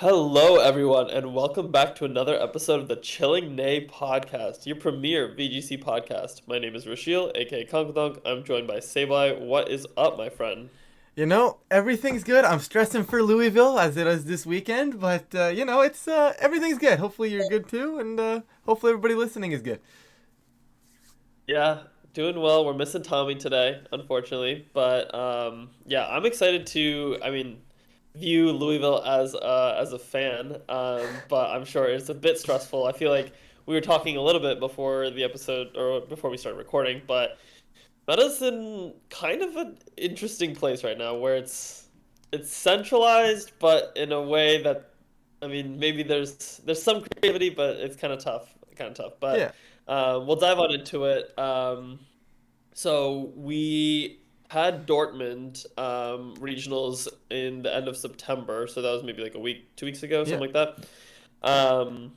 Hello, everyone, and welcome back to another episode of the Chilling Neigh Podcast, your premier VGC podcast. My name is Rashil, aka Konkadonk. I'm joined by Sabai. What is up, my friend? Everything's good. I'm stressing for Louisville as it is this weekend, but it's everything's good. Hopefully you're good too, and hopefully everybody listening is good. Yeah, doing well. We're missing Tommy today, unfortunately, but yeah, I'm excited to. View Louisville as a fan, but I'm sure it's a bit stressful. I feel like we were talking a little bit before the episode or before we started recording, but Meta's in kind of an interesting place right now where it's centralized, but in a way that maybe there's some creativity, but it's kind of tough. But Yeah, we'll dive on into it. So we had Dortmund regionals in the end of September, so that was maybe like a week, 2 weeks ago, yeah. something like that. Um,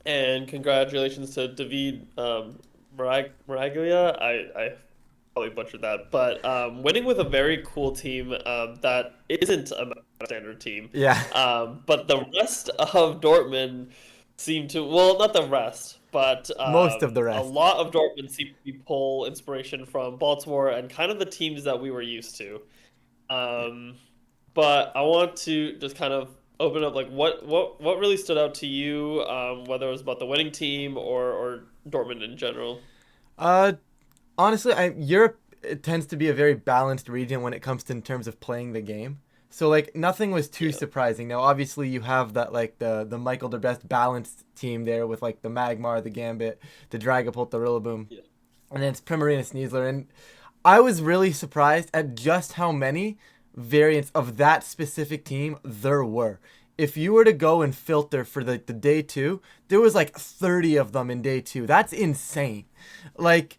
and congratulations to David Maraglia. I probably butchered that, but winning with a very cool team that isn't a standard team. Yeah. But the rest of Dortmund seem to, well, not the rest, but Most of the a rest. lot of Dortmund seem to be pull inspiration from Baltimore and kind of the teams that we were used to. Um, but I want to just kind of open up like what really stood out to you, whether it was about the winning team or Dortmund in general. Uh, Honestly, Europe it tends to be a very balanced region when it comes to in terms of playing the game. So like nothing was too Yeah, surprising. Now obviously you have that like the Michael the best balanced team there with like the Magmar, the Gambit, the Dragapult, the Rillaboom, yeah, and then it's Primarina Sneasler. And I was really surprised at just how many variants of that specific team there were. If you were to go and filter for the day two, there was like 30 of them in day two. That's insane. Like,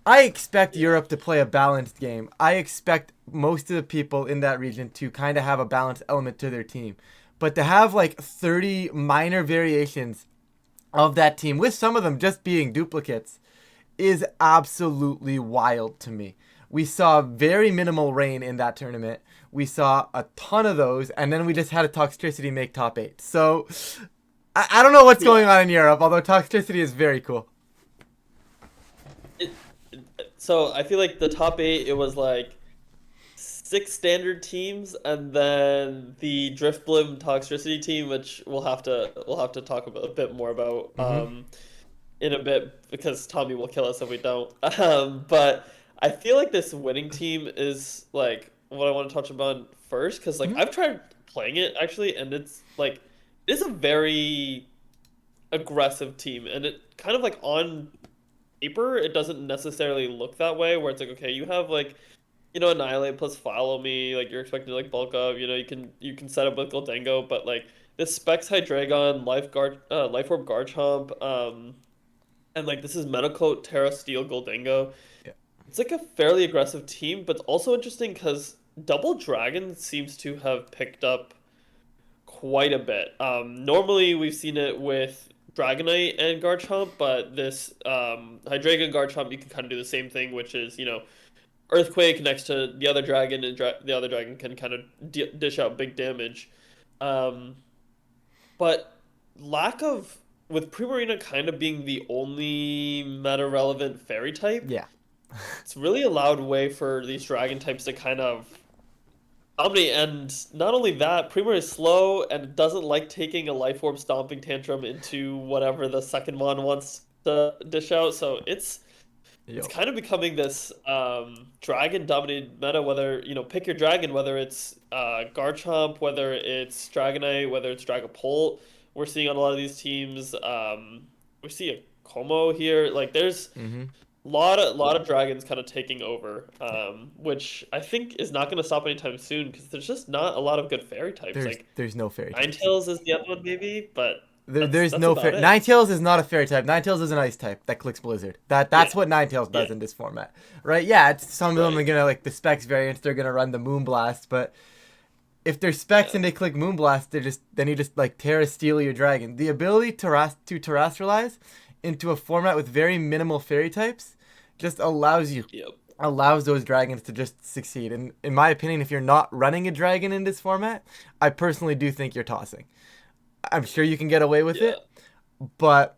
I expect yeah, Europe to play a balanced game. I expect most of the people in that region to kind of have a balanced element to their team. But to have like 30 minor variations of that team, with some of them just being duplicates, is absolutely wild to me. We saw very minimal rain in that tournament. We saw a ton of those, and then we just had a Toxtricity make top 8. So I don't know what's yeah. going on in Europe, although Toxtricity is very cool. It, so I feel like the top eight, it was like six standard teams, and then the Driftblim Toxtricity team, which we'll have to talk about a bit more about Hmm. in a bit because Tommy will kill us if we don't. But I feel like this winning team is like what I want to touch upon first because like Hmm. I've tried playing it actually, and it's like it is a very aggressive team, and it kind of like on paper it doesn't necessarily look that way. Where it's like okay, you have like Annihilate plus Follow Me, like you're expected to like bulk up. You can set up with Gholdengo, but like this Specs Hydreigon, Life Orb Garchomp, and like this is Metal Coat, Terra Steel, Gholdengo. Yeah. It's like a fairly aggressive team, but also interesting because Double Dragon seems to have picked up quite a bit. Normally we've seen it with Dragonite and Garchomp, but this Hydreigon Garchomp you can kind of do the same thing, which is Earthquake next to the other dragon, and the other dragon can kind of dish out big damage. Um, but lack of with Primarina kind of being the only meta relevant fairy type, Yeah. it's really allowed way for these dragon types to kind of dominate. And not only that, Primarina is slow and doesn't like taking a life orb stomping tantrum into whatever the second mon wants to dish out. So it's Yo. kind of becoming this dragon dominated meta, whether pick your dragon, whether it's Garchomp, whether it's Dragonite, whether it's Dragapult. We're seeing on a lot of these teams. We see a Como here. Like there's Hmm. a lot of dragons kind of taking over, Yeah. which I think is not going to stop anytime soon because there's just not a lot of good fairy types. There's Like there's no fairy types. Ninetales is the other one maybe, but that's There's that's no about fair. it. Ninetales is not a fairy type. Ninetales is an ice type that clicks Blizzard. That's Yeah, what Ninetales yeah, does in this format, right? Yeah, some of them right. are gonna like the Specs variants. They're gonna run the Moonblast, but if they're Specs Yeah, and they click Moonblast, then you just like Terra Steel your dragon. The ability to terrestrialize into a format with very minimal fairy types just allows you yep, allows those dragons to just succeed. And in my opinion, if you're not running a dragon in this format, I personally do think you're tossing. I'm sure you can get away with Yeah. it, but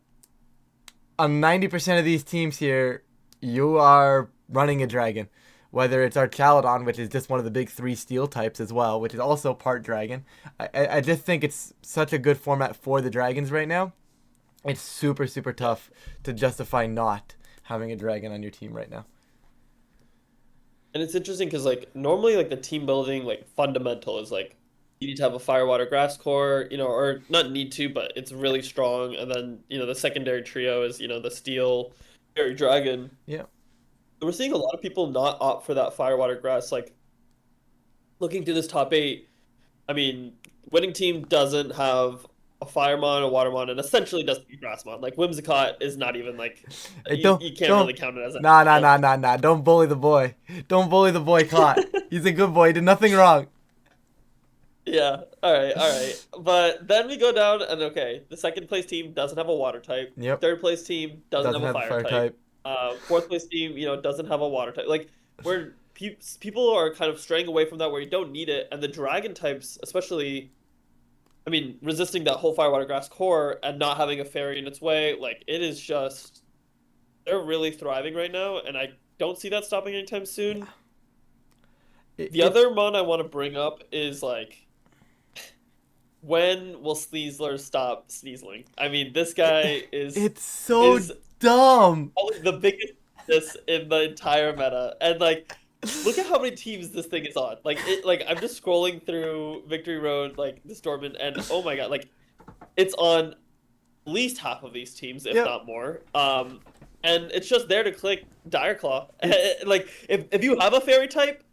on 90% of these teams here, you are running a dragon. Whether it's our Chaladon, which is just one of the big 3 steel types as well, which is also part dragon. I just think it's such a good format for the dragons right now. It's super, super tough to justify not having a dragon on your team right now. And it's interesting because like normally like the team building like fundamental is like you need to have a fire water grass core, or not need to, but it's really strong. And then, the secondary trio is, the steel fairy dragon. Yeah. We're seeing a lot of people not opt for that fire water grass. Like looking through this top eight, I mean, winning team doesn't have a Firemon, a Watermon, and essentially doesn't be Grassmon. Like Whimsicott is not even like Hey, you can't don't. really count it as a Nah, nah, like nah, nah, nah. Don't bully the boy. Don't bully the boy caught. He's a good boy. He did nothing wrong. yeah. All right, all right. But then we go down and okay, the second place team doesn't have a water type. Yep. Third place team doesn't Doesn't have a have a fire fire type. type. Fourth place team, doesn't have a water type. Like where people are kind of straying away from that where you don't need it, and the dragon types, especially I mean, resisting that whole fire water grass core and not having a fairy in its way, like it is just they're really thriving right now, and I don't see that stopping anytime soon. The It, other mon I want to bring up is like when will Sneasler stop sneezling? I mean, this guy it's so is dumb. probably the biggest this in the entire meta, and like look at how many teams this thing is on. Like I'm just scrolling through Victory Road, like this tournament, and oh my god, like it's on at least half of these teams, if Yep. not more. And it's just there to click Dire Claw. It's Like if you have a fairy type,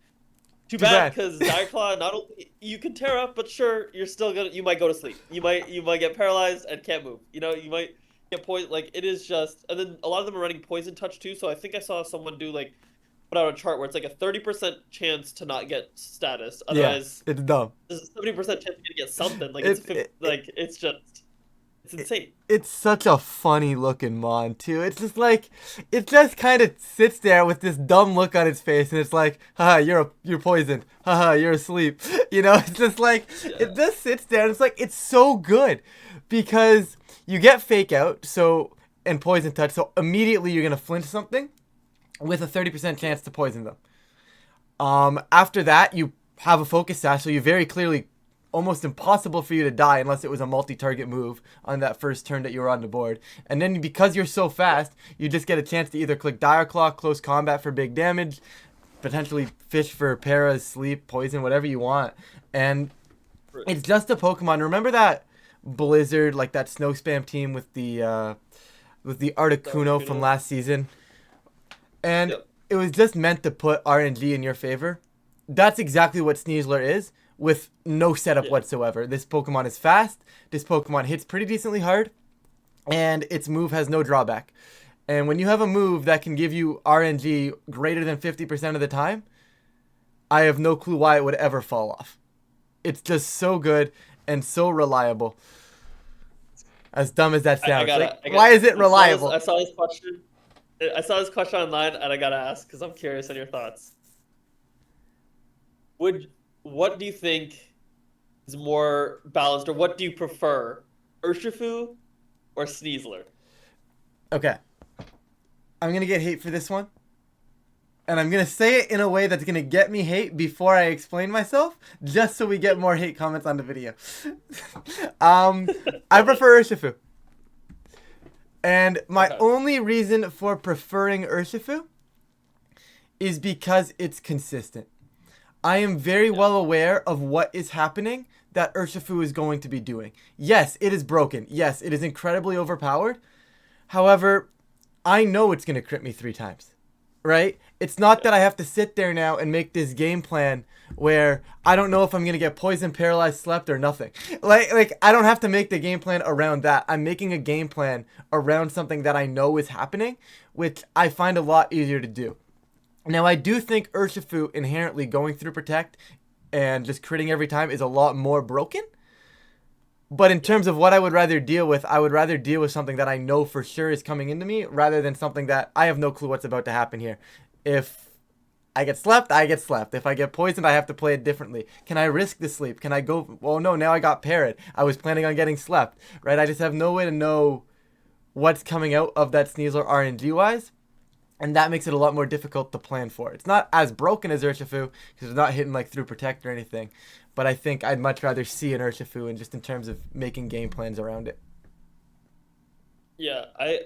too too bad bad. because Dire Claw not only you can tear up, but sure you might go to sleep. You might get paralyzed and can't move. You might get poison. Like it is just, and then a lot of them are running poison touch too. So I think I saw someone do like put out a chart where it's like a 30% chance to not get status. Yeah, Otherwise, it's dumb. there's a 70% chance to get something. Like It, it, like it's just it's insane. it's such a funny looking mon too. It's just like it just kind of sits there with this dumb look on its face, and it's like, haha, you're poisoned. Haha, you're asleep. It's just like it Yeah. just sits there, and it's like it's so good because you get fake out, so and poison touch, so immediately you're gonna flinch something with a 30% chance to poison them. After that, you have a focus sash, so you very clearly almost impossible for you to die unless it was a multi-target move on that first turn that you were on the board. And then because you're so fast, you just get a chance to either click Dire Claw, close combat for big damage, potentially fish for paras, sleep, poison, whatever you want. And it's just a Pokemon. Remember that Blizzard, like that snow spam team with the Articuno from Articuno. last season? And Yep. it was just meant to put RNG in your favor. That's exactly what Sneasler is, with no setup Yeah. whatsoever. This Pokemon is fast, this Pokemon hits pretty decently hard, and its move has no drawback. And when you have a move that can give you RNG greater than 50% of the time, I have no clue why it would ever fall off. It's just so good and so reliable. As dumb as that sounds. Why is it reliable? I saw this question. I saw this question online, and I gotta ask because I'm curious on your thoughts. Would What do you think is more balanced, or what do you prefer, Urshifu or Sneasler? Okay. I'm going to get hate for this one. And I'm going to say it in a way that's going to get me hate before I explain myself, just so we get more hate comments on the video. I prefer Urshifu. And my Okay. only reason for preferring Urshifu is because it's consistent. I am very well aware of what is happening that Urshifu is going to be doing. Yes, it is broken. Yes, it is incredibly overpowered. However, I know it's going to crit me 3 times. Right? It's not that I have to sit there now and make this game plan where I don't know if I'm going to get poisoned, paralyzed, slept, or nothing. Like I don't have to make the game plan around that. I'm making a game plan around something that I know is happening, which I find a lot easier to do. Now, I do think Urshifu inherently going through Protect and just critting every time is a lot more broken. But in terms of what I would rather deal with, I would rather deal with something that I know for sure is coming into me rather than something that I have no clue what's about to happen here. If I get slept, I get slept. If I get poisoned, I have to play it differently. Can I risk the sleep? Can I go? Well, no, now I got parried. I was planning on getting slept, right? I just have no way to know what's coming out of that Sneasler RNG wise. And that makes it a lot more difficult to plan for. It's not as broken as Urshifu because it's not hitting like through Protect or anything. But I think I'd much rather see an Urshifu and just in terms of making game plans around it. Yeah, I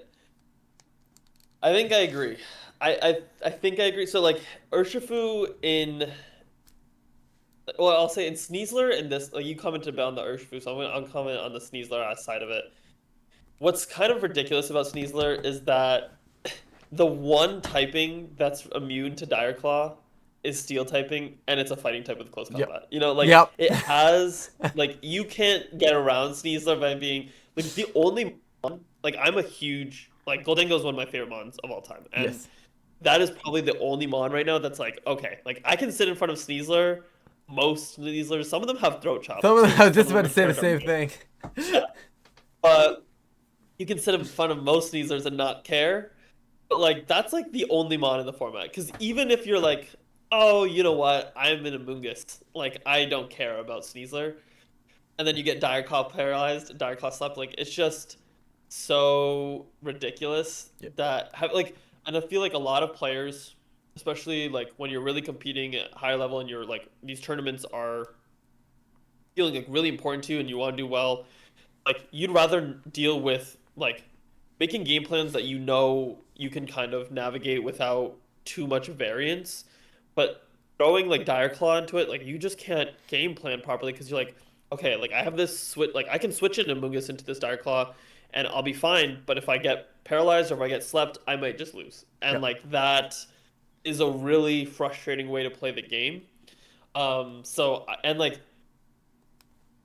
think I agree. I think I agree. So like Urshifu in well, I'll say in Sneasler in this like you commented about the Urshifu, so I'll comment on the Sneasler side of it. What's kind of ridiculous about Sneasler is that the one typing that's immune to Dire Claw is Steel typing, and it's a fighting type with close Yep. combat. You know, like Yep. it has like you can't get around Sneasler by being like the only mon, like I'm a huge like Goldengo is one of my favorite mons of all time, and Yes. that is probably the only mon right now that's like okay, like I can sit in front of Sneasler. Most Sneaslers, some of them have throat chop Some of them, I too. was Some just of about them to have say the charge same up. thing. Yeah, but you can sit in front of most Sneaslers and not care. But like that's like the only mod in the format. Because even if you're like, oh, you know what, I'm in Amoonguss, like I don't care about Sneasler, and then you get Dire Claw paralyzed, Dire Claw slept, like it's just so ridiculous Yep. that have like, and I feel like a lot of players, especially like when you're really competing at higher level and you're like these tournaments are feeling like really important to you and you want to do well, like you'd rather deal with like making game plans that you know you can kind of navigate without too much variance, but throwing like Dire Claw into it, like you just can't game plan properly because you're like, okay, like I have this switch, like I can switch in Amoonguss into this Dire Claw, and I'll be fine. But if I get paralyzed or if I get slept, I might just lose, and Yep. like that is a really frustrating way to play the game. So and like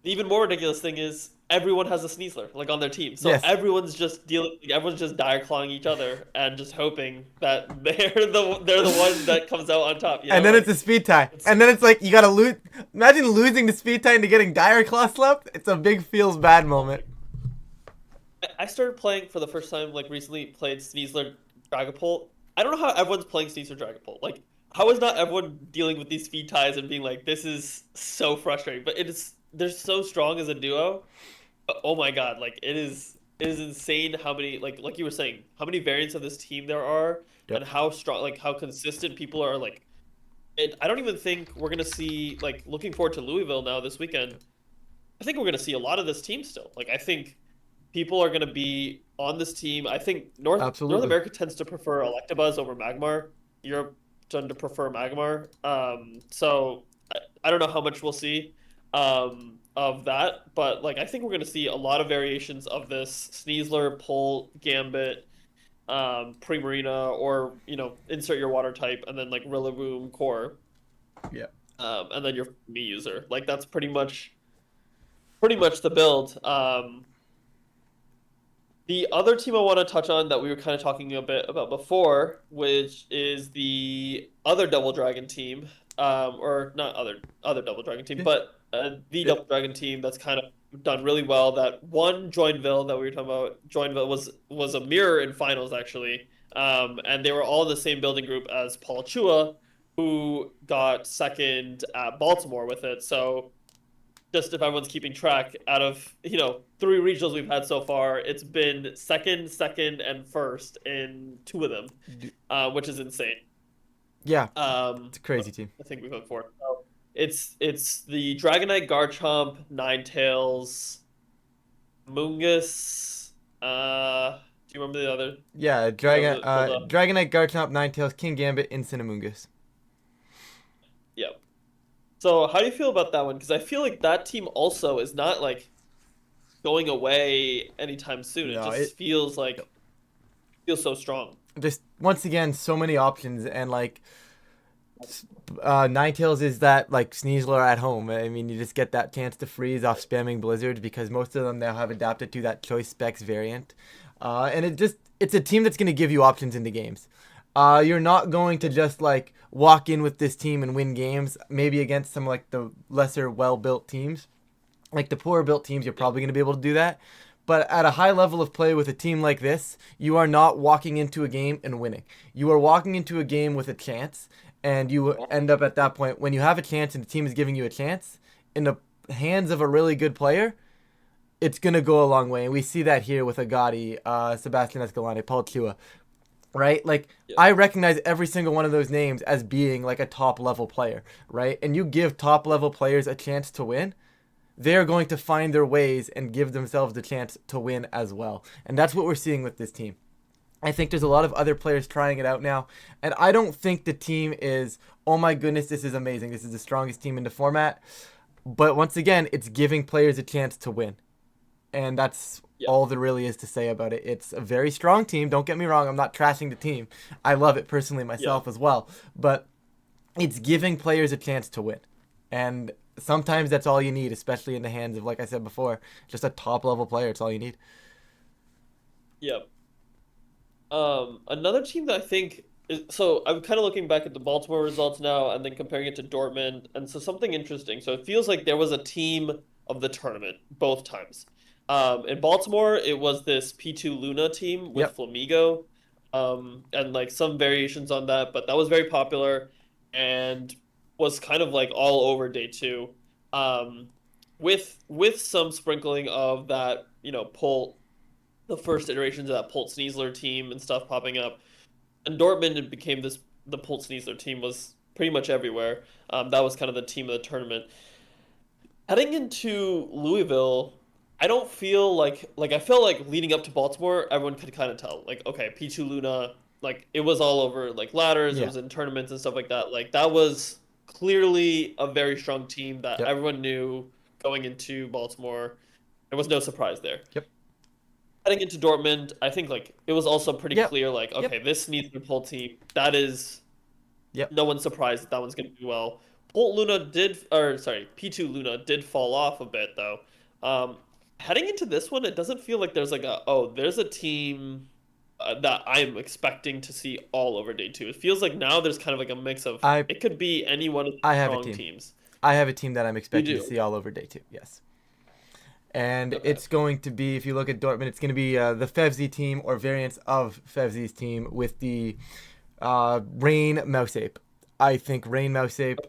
the even more ridiculous thing is everyone has a Sneasler like on their team, so Yes. everyone's just dealing, like, everyone's just dire clawing each other and just hoping that they're the one that comes out on top. You And know, then it's like a speed tie. it's And then it's like you gotta lose. Imagine losing the speed tie into getting Dire Claw slept. It's a big feels bad oh moment. my. I started playing for the first time like recently. Played Sneasler Dragapult. I don't know how everyone's playing Sneasler Dragapult. Like how is not everyone dealing with these speed ties and being like this is so frustrating? But it is they're so strong as a duo. Oh my God, like it is insane how many like you were saying, how many variants of this team there are and Yep. how strong like how consistent people are like I don't even think we're gonna see like looking forward to Louisville now this weekend. I think we're gonna see a lot of this team still. Like I think people are gonna be on this team. I think North Absolutely. America tends to prefer Electabuzz over Magmar. Europe tend to prefer Magmar. So I don't know how much we'll see of that, but like I think we're gonna see a lot of variations of this Sneasler, Pull, Gambit, Primarina, or you know, insert your water type, and then like Rillaboom, Core, Yep. and then your me user. Like that's pretty much the build. The other team I want to touch on that we were kind of talking a bit about before, which is the other Double Dragon team, or not other Double Dragon team, Yeah. but the Yeah. Double Dragon team that's kind of done really well. That one Joinville that we were talking about, Joinville was a mirror in finals actually, and they were all in the same building group as Paul Chua, who got second at Baltimore with it. So just if everyone's keeping track, out of three regionals we've had so far, it's been second, second, and first in two of them, which is insane. Yeah. Um, It's a crazy team. I think we've gone for it. So it's the Dragonite, Garchomp, Ninetales, Moongus. Do you remember the other? Yeah. The Dragonite, Garchomp, Ninetales, King Gambit, and Cinnamungus. yeah. So how do you feel about that one? Because I feel like that team also is not like going away anytime soon. It No, just feels like feels so strong. just once again so many options and like Ninetales is that like Sneasler at home. I mean, you just get that chance to freeze off spamming blizzards because most of them now have adapted to that choice specs variant, and it's a team that's going to give you options in the games. You're not going to just like walk in with this team and win games. Maybe against some like the lesser well built teams, like the poorer built teams, you're probably going to be able to do that. But at a high level of play with a team like this, you are not walking into a game and winning. You are walking into a game with a chance, and you end up at that point when you have a chance and the team is giving you a chance in the hands of a really good player, it's gonna go a long way. And we see that here with Agati, Sebastian Escalante, Paul Chua, right? Like Yeah. I recognize every single one of those names as being like a top level player, right? And you give top level players a chance to win, they're going to find their ways and give themselves the chance to win as well. And that's what we're seeing with this team. I think there's a lot of other players trying it out now, and I don't think the team is, oh my goodness, this is amazing. This is the strongest team in the format. But once again, it's giving players a chance to win. And that's Yeah. all there really is to say about it. It's a very strong team. Don't get me wrong. I'm not trashing the team. I love it personally Yeah. myself as well. But it's giving players a chance to win. And sometimes that's all you need, especially in the hands of, like I said before, just a top level player. It's all you need. Yeah. Another team that I think is, so I'm kind of looking back at the Baltimore results now and then comparing it to Dortmund, and so something interesting. So it feels like there was a team of the tournament both times. In Baltimore, it was this P2 Luna team with Yep. Flamigo, and like some variations on that, but that was very popular and was kind of like all over day two. Um, with some sprinkling of that, pull the first iterations of that Polt Sneasler team and stuff popping up. And Dortmund it became this the Polt Sneasler team was pretty much everywhere. That was kind of the team of the tournament. Heading into Louisville, I don't feel like I felt like leading up to Baltimore, everyone could kind of tell like okay, P2 Luna like it was all over like ladders, it Yeah. was in tournaments and stuff like that. Like that was clearly a very strong team that Yep. everyone knew going into Baltimore. There was no surprise there. Yep. Heading into Dortmund, I think like it was also pretty Yep. clear like Yep. okay, this needs to pull team. That is Yep. no one's surprised that that one's going to do well. Polt Luna did, or sorry, P2 Luna did fall off a bit though. Um, Heading into this one, it doesn't feel like there's like there's a team that I'm expecting to see all over day two. It feels like now there's kind of like a mix of I it could be any one of the I have a strong team. teams. I have a team that I'm You expecting to do. see all over day two. Yes. And Okay. it's going to be, if you look at Dortmund, it's going to be the Fevzi team or variants of Fevzi's team with the Rain Mouse Ape. I think Rain Mouse Ape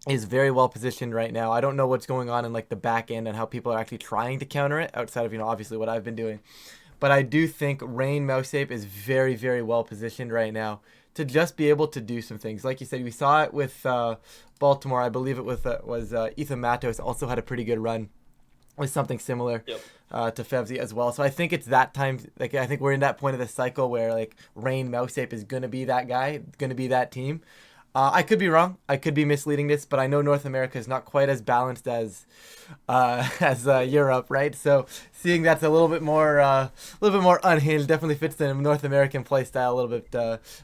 is very well positioned right now. I don't know what's going on in like the back end and how people are actually trying to counter it outside of obviously what I've been doing. But I do think Rain Mouse Ape is very very well positioned right now to just be able to do some things. Like you said, we saw it with Baltimore. I believe it was Ethan Matos also had a pretty good run with something similar Yep. to Fevzi as well. So I think it's that time. Like I think we're in that point of the cycle where like Rain Mouse Ape is gonna be that guy, gonna be that team. I could be wrong. I could be misleading this, but I know North America is not quite as balanced as as Europe, right? So seeing that's a little bit more unhinged, definitely fits the North American play style a little bit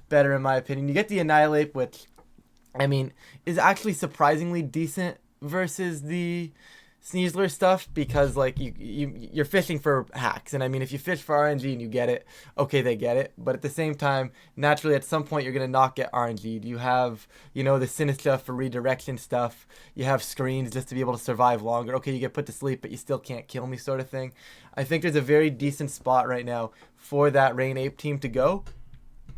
better in my opinion. You get the Annihilate, which I mean is actually surprisingly decent versus the Sneasler stuff because like you're fishing for hacks, and I mean if you fish for RNG and you get it, okay, they get it, but at the same time naturally at some point you're gonna not get RNG. You have the Sinister for redirection stuff, you have screens just to be able to survive longer. Okay, you get put to sleep but you still can't kill me sort of thing. I think there's a very decent spot right now for that Rain Ape team to go,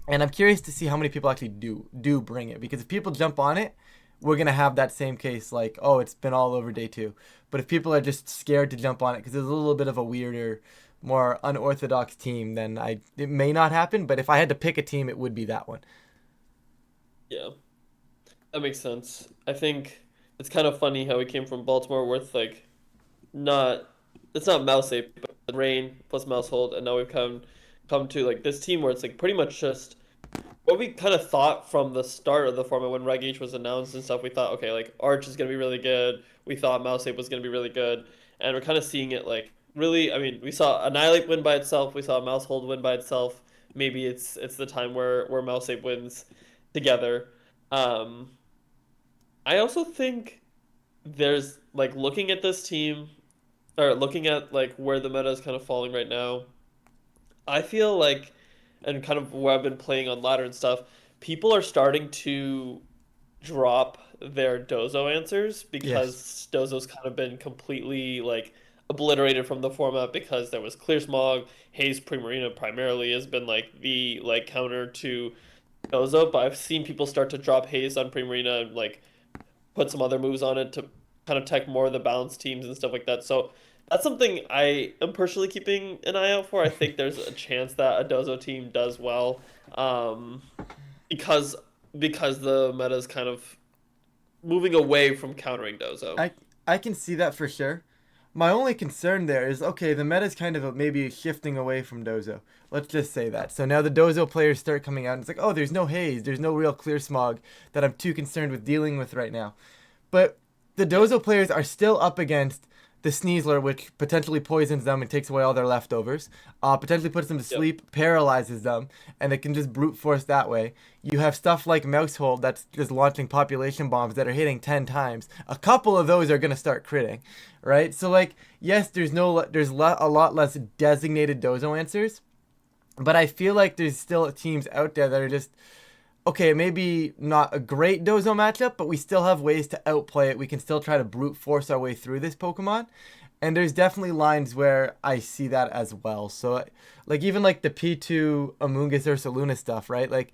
and I'm curious to see how many people actually do bring it, because if people jump on it, we're gonna have that same case like, oh, it's been all over day two. But if people are just scared to jump on it because it's a little bit of a weirder, more unorthodox team, then it may not happen. But if I had to pick a team, it would be that one. Yeah, that makes sense. I think it's kind of funny how we came from Baltimore with like not it's not mouse ape, but rain plus mouse hold, and now we've come to like this team where it's like pretty much just what we kind of thought from the start of the format when Reg H was announced and stuff. We thought, okay, like Arch is gonna be really good. We thought mouse ape was gonna be really good, and we're kind of seeing it like really. I mean, we saw Annihilate win by itself. We saw mouse hold win by itself. Maybe it's the time where mouse ape wins together. Um, I also think there's like looking at this team or looking at like where the meta is kind of falling right now, I feel like, and kind of where I've been playing on ladder and stuff, people are starting to drop their Dozo answers Yes. because Dozo's kind of been completely like obliterated from the format because there was Clear Smog, Haze Primarina primarily has been like the like counter to Dozo, but I've seen people start to drop haze on Primarina and like put some other moves on it to kind of tech more of the balanced teams and stuff like that. So that's something I am personally keeping an eye out for. I think there's a chance that a Dozo team does well, um, because the meta is kind of moving away from countering Dozo. I can see that for sure. My only concern there is okay, the meta's kind of maybe shifting away from Dozo. Let's just say that. So now the Dozo players start coming out and it's like, oh, there's no haze, there's no real clear smog that I'm too concerned with dealing with right now. But the Yeah, Dozo players are still up against the Sneasler, which potentially poisons them and takes away all their leftovers, potentially puts them to yep, sleep, paralyzes them, and they can just brute force that way. You have stuff like Mousehold that's just launching population bombs that are hitting 10 times. A couple of those are going to start critting, right? So, like, yes, a lot less designated Dozo answers, but I feel like there's still teams out there that are just okay, maybe not a great Dozo matchup, but we still have ways to outplay it. We can still try to brute force our way through this Pokemon. And there's definitely lines where I see that as well. So, like, even like the P2 Amoonguss or Saluna stuff, right? Like,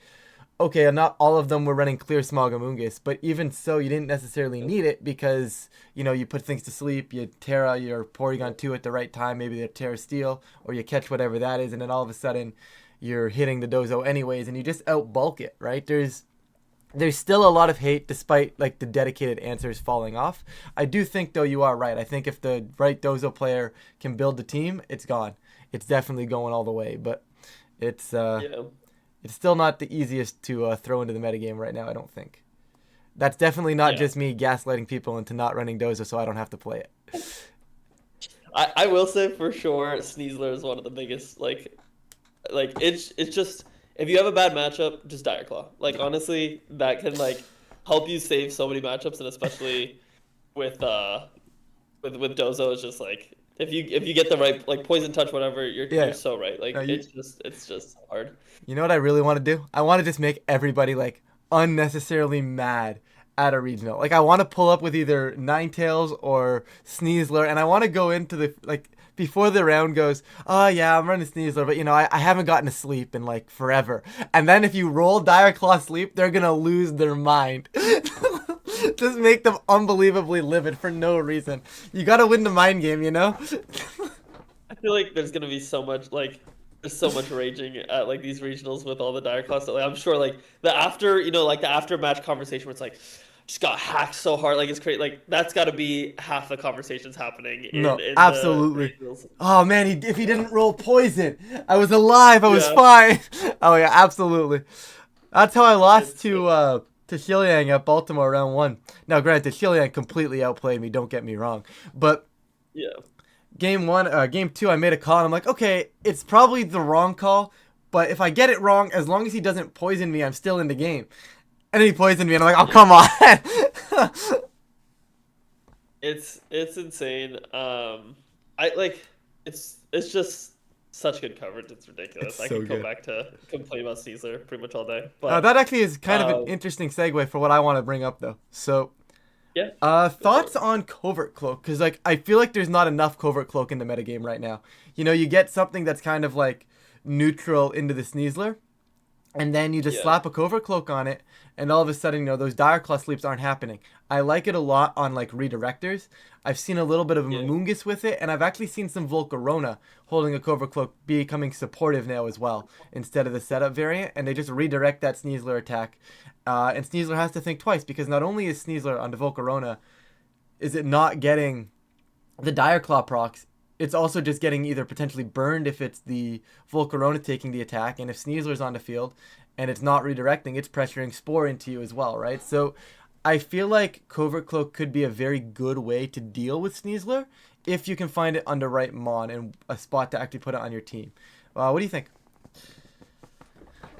okay, not all of them were running Clear Smog Amoonguss, but even so, you didn't necessarily yep. need it because, you put things to sleep, you Terra your Porygon 2 at the right time, maybe the Terra Steel, or you catch whatever that is, and then all of a sudden, you're hitting the Dozo anyways, and you just outbulk it, right? There's still a lot of hate despite like the dedicated answers falling off. I do think though you are right. I think if the right Dozo player can build the team, it's gone. It's definitely going all the way, but it's uh Yeah, it's still not the easiest to throw into the metagame right now, I don't think. That's definitely not yeah. just me gaslighting people into not running Dozo so I don't have to play it. I will say for sure, Sneasler is one of the biggest it's just if you have a bad matchup, just Dire Claw. Like honestly, that can like help you save so many matchups, and especially with with Dozo, it's just like if you get the right like poison touch, whatever, you're Yeah. so right. No, Like it's just hard. you know what I really want to do? I want to just make everybody like unnecessarily mad at a regional. Like I want to pull up with either Ninetales or Sneasler, and I want to go into the like before the round goes. Oh yeah, I'm running Sneasler, but I haven't gotten to sleep in like forever. And then if you roll Dire Claw sleep, they're gonna lose their mind. Just make them unbelievably livid for no reason. You gotta win the mind game, you know? I feel like there's gonna be so much like there's so much raging at like these regionals with all the dire class. Like, I'm sure like the after like the after match conversation where it's like just got hacked so hard like it's crazy like that's got to be half the conversations happening No, in the absolutely. regionals. Oh man, if he didn't roll poison, I was alive. I was Yeah, fine. Oh yeah, absolutely. That's how I lost it's to Shiliang at Baltimore round one. Now, granted, Shiliang completely outplayed me. Don't get me wrong, but yeah. game two, I made a call and I'm like, okay, it's probably the wrong call, but if I get it wrong, as long as he doesn't poison me, I'm still in the game. And then he poisoned me, and I'm like, oh Yeah. come on. It's insane. I like it's just such good coverage. It's It's ridiculous. I so could go good. back to complain about Caesar pretty much all day. But That actually is kind of an um, interesting segue for what I want to bring up, though. So, yeah, go for thoughts on Covert Cloak? Because like I feel like there's not enough Covert Cloak in the metagame right now. You get something that's kind of like neutral into the Sneasler, and then you it. just Yeah, slap a Covert Cloak on it, and all of a sudden, those Dire Claw sleeps aren't happening. I like it a lot on like redirectors. I've seen a little bit of yeah. Moongus with it, and I've actually seen some Volcarona holding a Covert Cloak becoming supportive now as well, instead of the setup variant, and they just redirect that Sneasler attack. And Sneasler has to think twice because not only is Sneasler on the Volcarona, is it not getting the Dire Claw procs, it's also just getting either potentially burned if it's the Volcarona taking the attack, and if Sneasler's on the field and it's not redirecting, it's pressuring Spore into you as well, right? So I feel like Covert Cloak could be a very good way to deal with Sneasler if you can find it on the right mon and a spot to actually put it on your team. What do you think?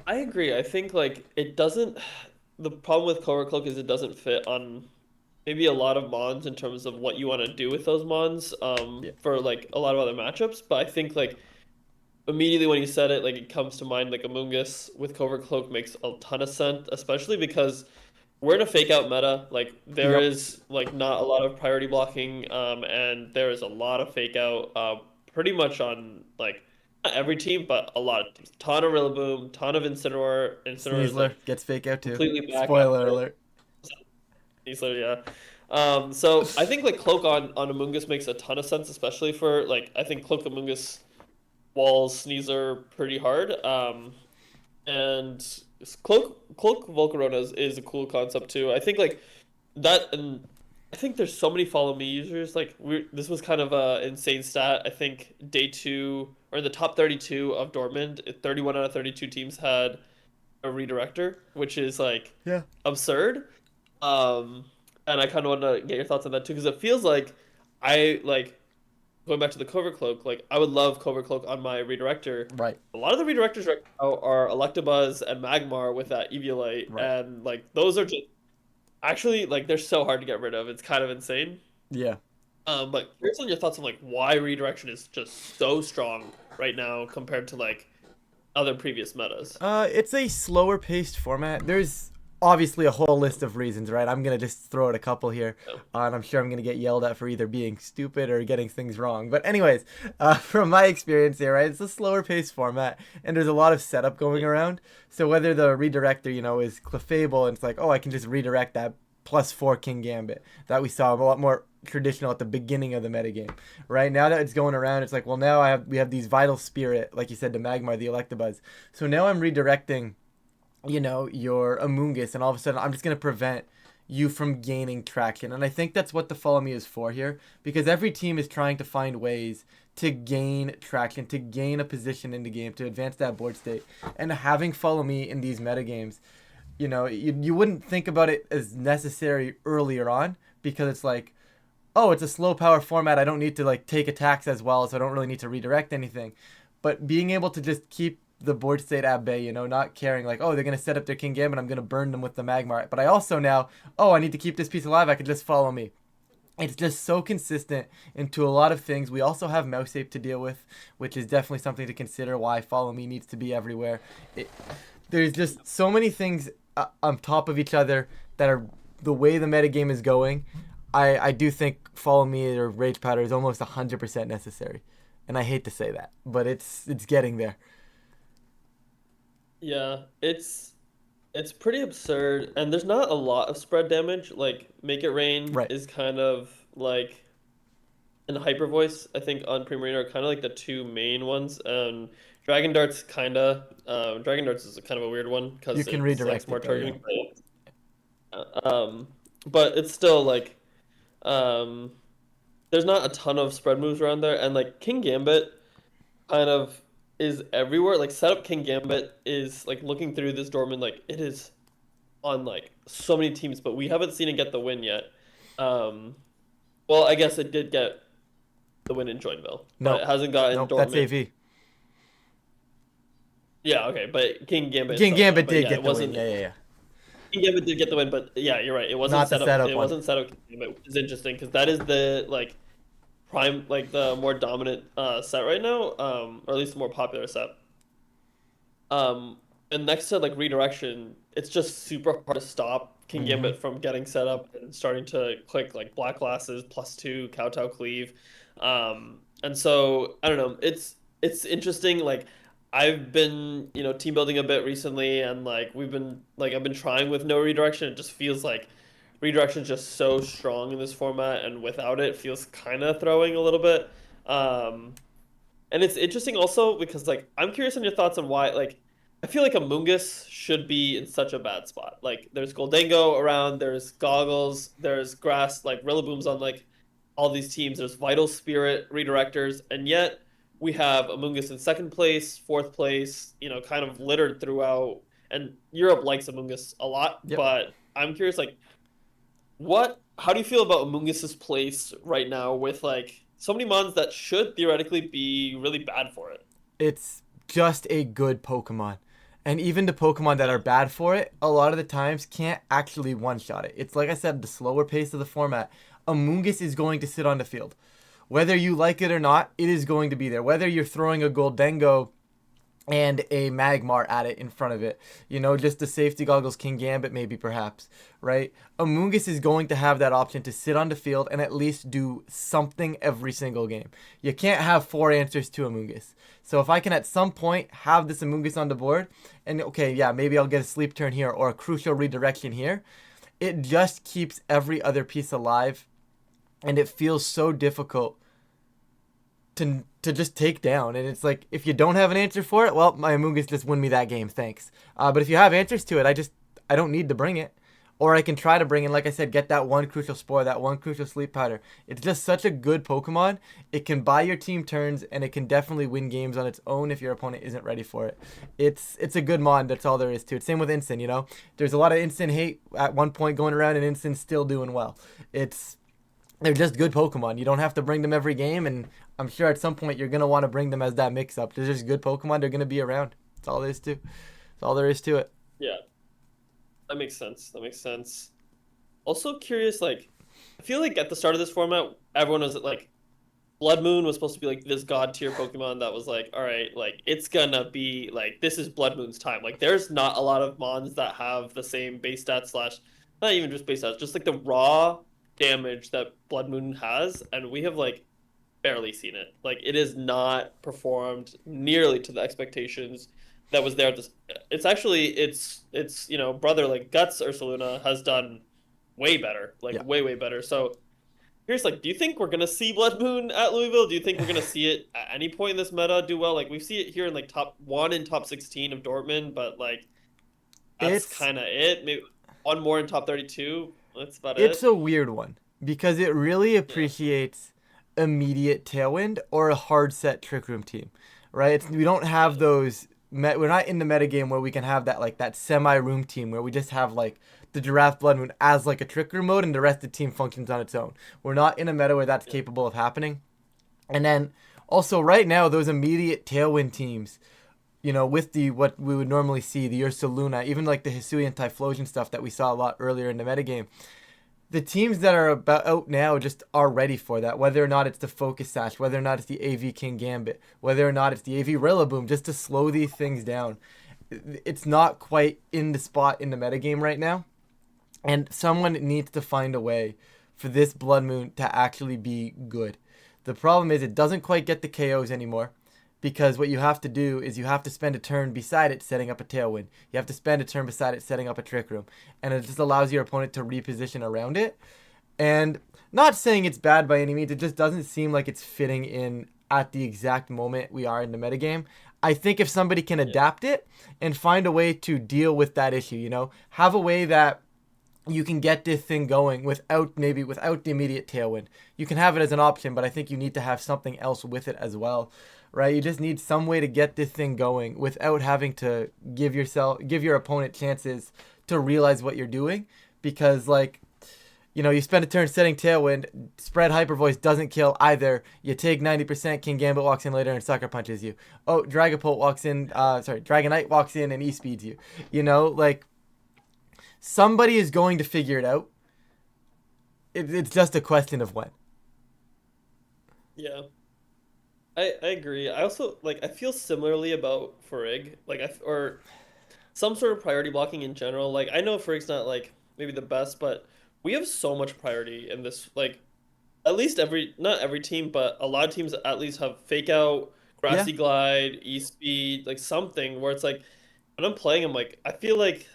I agree. I think like it doesn't. The problem with Cobra Cloak is it doesn't fit on maybe a lot of mons in terms of what you want to do with those mons. Yeah. For like a lot of other matchups. But I think like immediately when you said it, like it comes to mind like Amoonguss with Covert Cloak makes a ton of sense, especially because we're in a fake out meta. Like there Yep. is like not a lot of priority blocking, and there is a lot of fake out, pretty much on like not every team, but a lot of teams. Ton of Rillaboom, ton of Incineroar. Incineroar is Sneasler like gets fake out too. completely back Spoiler after alert. Sneasler, yeah. So I think like Cloak on Amoonguss makes a ton of sense, especially for like I think Cloak Amoonguss walls Sneasler pretty hard. And Cloak Volcarona is a cool concept too. I think like that, and I think there's so many follow me users. Like this was kind of a insane stat. I think day two or in the top 32 of Dortmund, 31 out of 32 teams had a redirector, which is like Yeah. absurd. Um, and I kind of want to get your thoughts on that too, because it feels like I like going back to the Covert Cloak. Like I would love Covert Cloak on my redirector. Right. A lot of the redirectors right now are Electabuzz and Magmar with that Eviolite, Right. and like those are just actually like they're so hard to get rid of. It's kind of insane. Yeah. But here's on your thoughts on like why redirection is just so strong right now compared to like other previous metas. It's a slower paced format. There's obviously a whole list of reasons, right? I'm gonna just throw out a couple here, Yeah. and I'm sure I'm gonna get yelled at for either being stupid or getting things wrong. But anyways, from my experience here, right, it's a slower paced format, and there's a lot of setup going around. So whether the redirector, is Clefable, and it's like, oh, I can just redirect that +4 King Gambit that we saw a lot more traditional at the beginning of the metagame. Right now that it's going around, it's like, well, now we have these Vital Spirit, like you said, to Magmar, the Electabuzz. So now I'm redirecting, your Amoonguss, and all of a sudden I'm just gonna prevent you from gaining traction. And I think that's what the Follow Me is for here, because every team is trying to find ways to gain traction, to gain a position in the game, to advance that board state. And having Follow Me in these metagames, you wouldn't think about it as necessary earlier on, because it's like, oh, it's a slow power format. I don't need to like take attacks as well, so I don't really need to redirect anything. But being able to just keep the board state at bay, not caring like, oh, they're gonna set up their King Gambit, I'm gonna burn them with the Magmar. But I also now, oh, I need to keep this piece alive. I can just Follow Me. It's just so consistent into a lot of things. We also have Mouse Ape to deal with, which is definitely something to consider. Why Follow Me needs to be everywhere. There's just so many things on top of each other that are the way the metagame is going. I do think Follow Me or Rage Powder is almost 100% necessary, and I hate to say that, but it's getting there. Yeah, it's pretty absurd, and there's not a lot of spread damage. Like Make It Rain Right. is kind of like and Hyper Voice. I think on Primarina are kind of like the two main ones. Dragon Dart's Dragon Dart's is kind of a weird one You because can it's like redirect more it though, yeah. targeting. But it's still like um, there's not a ton of spread moves around there, and like King Gambit kind of is everywhere. Like setup King Gambit is like looking through this Dortmund, like it is on like so many teams, but we haven't seen it get the win yet. Um, well, I guess it did get the win in Joinville, but Nope. it hasn't gotten Nope. That's Dortmund. AV. Yeah, okay, but King Gambit King itself, no. Gambit But did yeah, it get the win. wasn't. Yeah, yeah, yeah. King Gambit did get the win, but yeah, you're right. It wasn't Not the set up. setup It one. wasn't set up King Gambit, which is interesting because that is the like prime, like the more dominant set right now, or at least the more popular set. Um, and next to like redirection, it's just super hard to stop King Mm-hmm. Gambit from getting set up and starting to click like Black Glasses +2 Kowtow Cleave. And so I don't know. It's interesting. Like I've been team building a bit recently, and like I've been trying with no redirection. It just feels like redirection is just so strong in this format, and without it, feels kind of throwing a little bit. Um, and it's interesting also because like I'm curious on your thoughts on why like I feel like Amoonguss should be in such a bad spot. Like there's Goldango around, there's Goggles, there's Grass, like Rillaboom's on like all these teams. There's Vital Spirit redirectors, and yet we have Amoonguss in second place, fourth place, kind of littered throughout. And Europe likes Amoonguss a lot, Yep. but I'm curious like how do you feel about Amoonguss's place right now with like so many mons that should theoretically be really bad for it? It's just a good Pokemon. And even the Pokemon that are bad for it, a lot of the times can't actually one-shot it. It's like I said, the slower pace of the format. Amoonguss is going to sit on the field. Whether you like it or not, it is going to be there. Whether you're throwing a Goldengo and a Magmar at it in front of it. You know, just the safety goggles King Gambit maybe perhaps, right? Amoonguss is going to have that option to sit on the field and at least do something every single game. You can't have 4 answers to Amoonguss. So if I can at some point have this Amoonguss on the board, and okay, yeah, maybe I'll get a sleep turn here or a crucial redirection here, it just keeps every other piece alive, and it feels so difficult to just take down. And it's like, if you don't have an answer for it, well, my Amoonguss just win me that game, thanks. But if you have answers to it, I don't need to bring it. Or I can try to bring in, like I said, get that one crucial spore, that one crucial sleep powder. It's just such a good Pokemon. It can buy your team turns, and it can definitely win games on its own if your opponent isn't ready for it. It's a good mod, that's all there is to it. Same with Instant, you know? There's a lot of Instant hate at one point going around, and Instant's still doing well. They're just good Pokemon. You don't have to bring them every game, and I'm sure at some point you're gonna want to bring them as that mix-up. They're just good Pokemon. They're gonna be around. That's all there is to. That's all there is to it. Yeah, that makes sense. That makes sense. Also curious, like, I feel like at the start of this format, everyone was like, Blood Moon was supposed to be like this god tier Pokemon that was like, all right, like it's gonna be like this is Blood Moon's time. Like, there's not a lot of mons that have the same base stats slash, not even just base stats, just like the raw damage that Blood Moon has, and we have like barely seen it. Like, it is not performed nearly to the expectations that was there. It's actually it's brother like Guts Ursaluna has done way better, like Yeah. way better. So here's like, do you think we're gonna see Blood Moon at Louisville? Do you think we're gonna see it at any point in this meta do well? Like, we see it here in like top 1 and top 16 of Dortmund, but like that's It's kind of it. Maybe one more in top 32. That's about it's it. a weird one because it really Yeah. appreciates immediate Tailwind or a hard set Trick Room team, right? We don't have Yeah. those. We're not in the metagame where we can have that like that semi room team where we just have like the Giraffe Blood Moon as like a Trick Room mode and the rest of the team functions on its own. We're not in a meta where that's Yeah. capable of happening. And then also right now those immediate Tailwind teams, you know, with the what we would normally see, the Ursaluna, even like the Hisuian Typhlosion stuff that we saw a lot earlier in the metagame, the teams that are about out now just are ready for that. Whether or not it's the Focus Sash, whether or not it's the AV King Gambit, whether or not it's the AV Rillaboom, just to slow these things down. It's not quite in the spot in the metagame right now, and someone needs to find a way for this Blood Moon to actually be good. The problem is it doesn't quite get the KOs anymore because what you have to do is you have to spend a turn beside it setting up a Tailwind. You have to spend a turn beside it setting up a Trick Room. And it just allows your opponent to reposition around it. And not saying it's bad by any means, it just doesn't seem like it's fitting in at the exact moment we are in the metagame. I think if somebody can Yeah. adapt it and find a way to deal with that issue, you know, have a way that you can get this thing going without the immediate Tailwind. You can have it as an option, but I think you need to have something else with it as well, right? You just need some way to get this thing going without having to give your opponent chances to realize what you're doing, because like, you know, you spend a turn setting Tailwind, spread Hyper Voice doesn't kill either. You take 90%, King Gambit walks in later and sucker punches you. Oh, Dragapult walks in, Dragonite walks in and E-speeds you. You know, like, somebody is going to figure it out. It's just a question of when. Yeah. I agree. I also like, I feel similarly about Farig. Like, or some sort of priority blocking in general. Like, I know Frig's not like maybe the best, but we have so much priority in this. Like, at least not every team, but a lot of teams at least have Fake Out, Yeah. Grassy Glide, E-Speed, like something where it's like when I'm playing, I'm like, I feel like